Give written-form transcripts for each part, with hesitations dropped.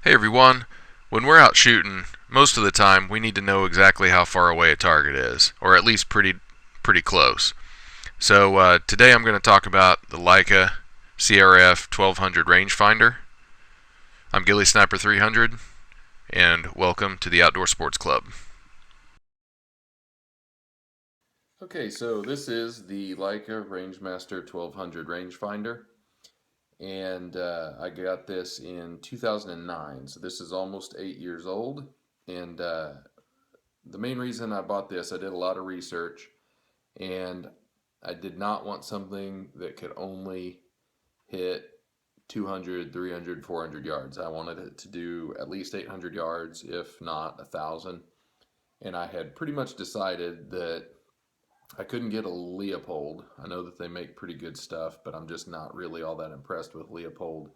Hey everyone, when we're out shooting, most of the time we need to know exactly how far away a target is, or at least pretty close. So today I'm going to talk about the Leica CRF 1200 rangefinder. I'm Gilly Sniper 300, and welcome to the Outdoor Sports Club. Okay, so this is the Leica Rangemaster 1200 rangefinder, and I got this in 2009, so this is almost 8 years old. And the main reason I bought this, I did a lot of research, and I did not want something that could only hit 200, 300, 400 yards. I wanted it to do at least 800 yards, if not 1,000. And I had pretty much decided that I couldn't get a Leopold. I know that they make pretty good stuff, but I'm just not really all that impressed with Leopold.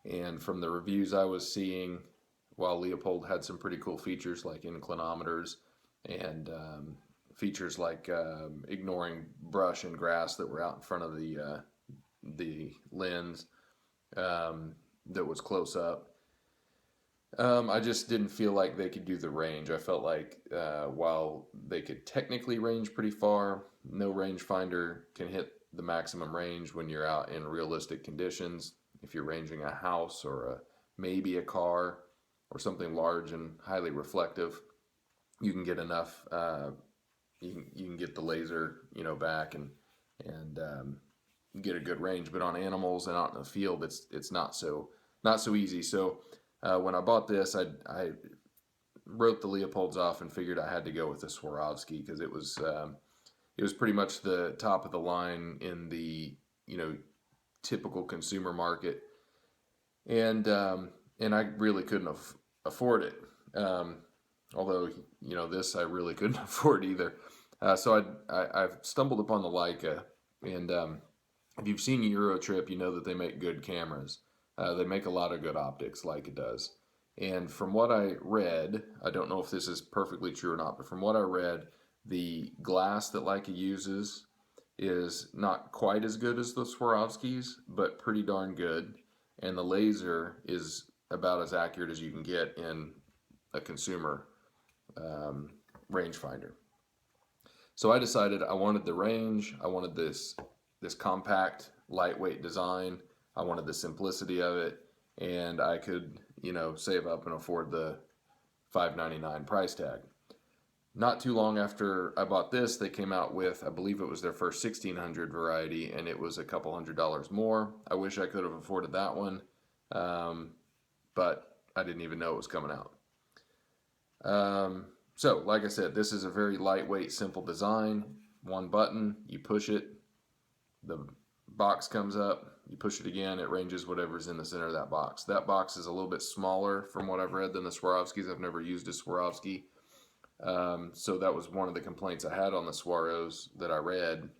And from the reviews I was seeing, while Leopold had some pretty cool features like inclinometers and features like ignoring brush and grass that were out in front of the lens that was close up. I just didn't feel like they could do the range. I felt like while they could technically range pretty far, no rangefinder can hit the maximum range when you're out in realistic conditions. If you're ranging a house or maybe a car or something large and highly reflective, you can get enough. You can get the laser back and get a good range. But on animals and out in the field, it's not so easy. So when I bought this, I wrote the Leopolds off and figured I had to go with the Swarovski because it was pretty much the top of the line in the typical consumer market, and I really couldn't afford it. Um, Although this I really couldn't afford either. So I've stumbled upon the Leica, and if you've seen Eurotrip, you know that they make good cameras. They make a lot of good optics, Leica does. And from what I read, I don't know if this is perfectly true or not, but from what I read, the glass that Leica uses is not quite as good as the Swarovskis, but pretty darn good. And the laser is about as accurate as you can get in a consumer um, rangefinder. So I decided I wanted the range. I wanted this compact, lightweight design. I wanted the simplicity of it, and I could save up and afford the $599 price tag. Not too long after I bought this, they came out with, I believe it was their first 1600 variety, and it was a couple $100s more. I wish I could have afforded that one, but I didn't even know it was coming out. So, like I said, this is a very lightweight, simple design. One button, you push it, the box comes up, you push it again, it ranges whatever's in the center of that box. That box is a little bit smaller from what I've read than the Swarovskis. I've never used a Swarovski. So that was one of the complaints I had on the Swaros that I read,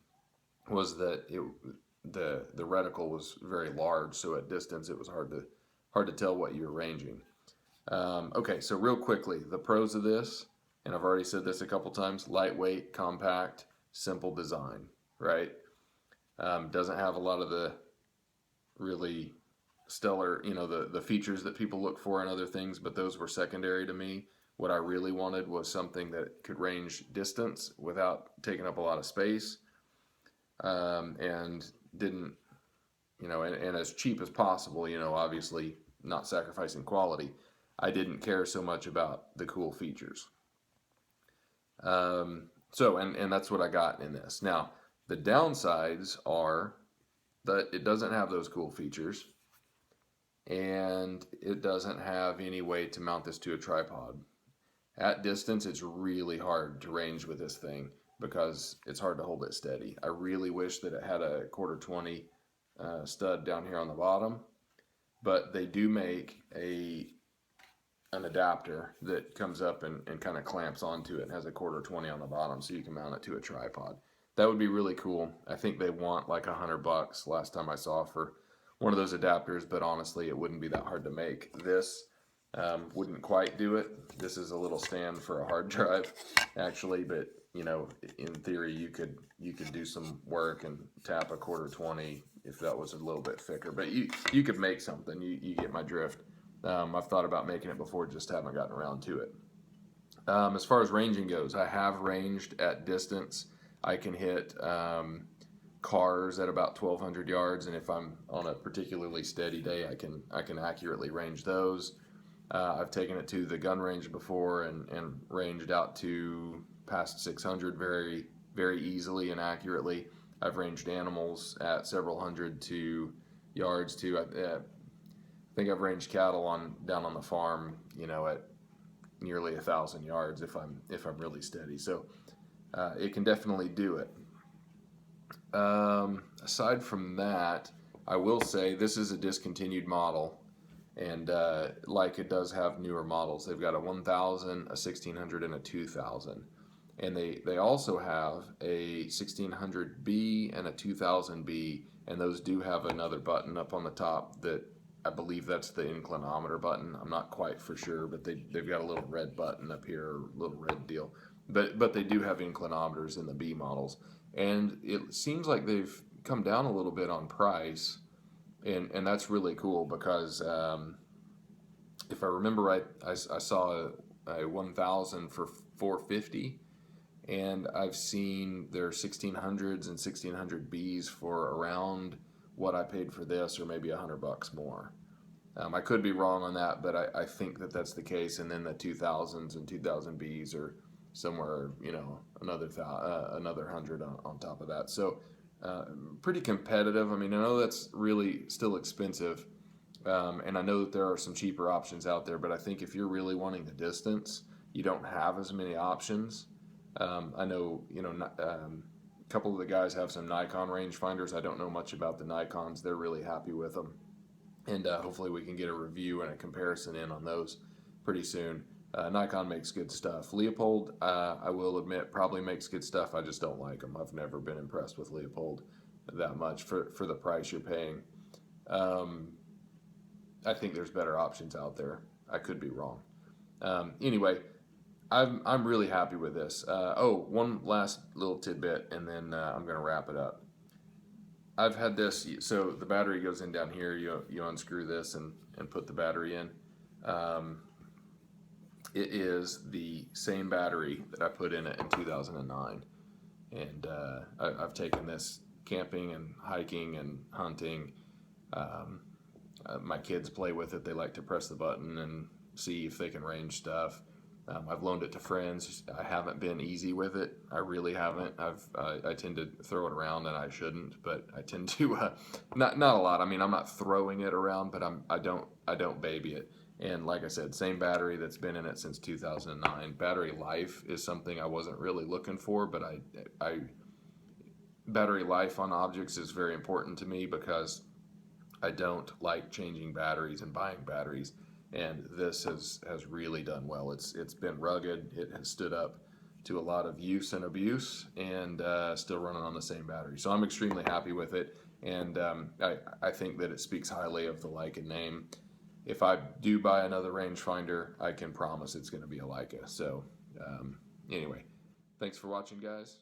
was that the reticle was very large, so at distance it was hard to tell what you were ranging. Okay, so real quickly, the pros of this, and I've already said this a couple times: lightweight, compact, simple design, right? Doesn't have a lot of the really stellar, the features that people look for in other things, but those were secondary to me. What I really wanted was something that could range distance without taking up a lot of space, and didn't, and as cheap as possible, obviously not sacrificing quality. I didn't care so much about the cool features. So that's what I got in this. Now, the downsides are that it doesn't have those cool features, and it doesn't have any way to mount this to a tripod. At distance, it's really hard to range with this thing because it's hard to hold it steady. I really wish that it had a quarter 20 stud down here on the bottom, but they do make an adapter that comes up and kind of clamps onto it and has a quarter 20 on the bottom so you can mount it to a tripod. That would be really cool. I think they want like $100 last time I saw for one of those adapters, but honestly, it wouldn't be that hard to make. This wouldn't quite do it. This is a little stand for a hard drive, actually, but in theory, you could do some work and tap a quarter 20 if that was a little bit thicker. But you could make something. You get my drift. I've thought about making it before, just haven't gotten around to it. As far as ranging goes, I have ranged at distance. I can hit cars at about 1,200 yards, and if I'm on a particularly steady day, I can accurately range those. I've taken it to the gun range before and ranged out to past 600 very easily and accurately. I've ranged animals at several hundred to yards too. I think I've ranged cattle on down on the farm, at nearly 1,000 yards if I'm really steady. So it can definitely do it. Aside from that, I will say this is a discontinued model, and Leica does have newer models. They've got a 1,000, a 1,600, and a 2,000, and they also have a 1,600B and a 2,000B, and those do have another button up on the top that I believe that's the inclinometer button. I'm not quite for sure, but they've got a little red button up here, a little red deal. But they do have inclinometers in the B models, and it seems like they've come down a little bit on price, and that's really cool because if I remember right, I saw a 1,000 for 450, and I've seen their 1,600s and 1,600Bs for around what I paid for this, or maybe $100 more. I could be wrong on that, but I think that that's the case. And then the 2,000s and 2,000Bs are somewhere, another 100 on top of that. So pretty competitive. I mean, I know that's really still expensive, and I know that there are some cheaper options out there, but I think if you're really wanting the distance, you don't have as many options. I know, a couple of the guys have some Nikon rangefinders. I don't know much about the Nikons. They're really happy with them, and hopefully we can get a review and a comparison in on those pretty soon. Nikon makes good stuff. Leopold, I will admit, probably makes good stuff. I just don't like them. I've never been impressed with Leopold that much for the price you're paying. I think there's better options out there. I could be wrong. Anyway, I'm really happy with this. One last little tidbit, and then I'm going to wrap it up. I've had this, so the battery goes in down here. You unscrew this and put the battery in. It is the same battery that I put in it in 2009, and I've taken this camping and hiking and hunting. My kids play with it. They like to press the button and see if they can range stuff. I've loaned it to friends. I haven't been easy with it. I really haven't. I tend to throw it around, and I shouldn't, but I tend to not a lot. I mean, I'm not throwing it around, but I don't baby it. And like I said, same battery that's been in it since 2009. Battery life is something I wasn't really looking for, but I battery life on objects is very important to me because I don't like changing batteries and buying batteries. And this has really done well. It's been rugged. It has stood up to a lot of use and abuse, and still running on the same battery. So I'm extremely happy with it, and I think that it speaks highly of the Leica name. If I do buy another rangefinder, I can promise it's going to be a Leica. So anyway, thanks for watching, guys.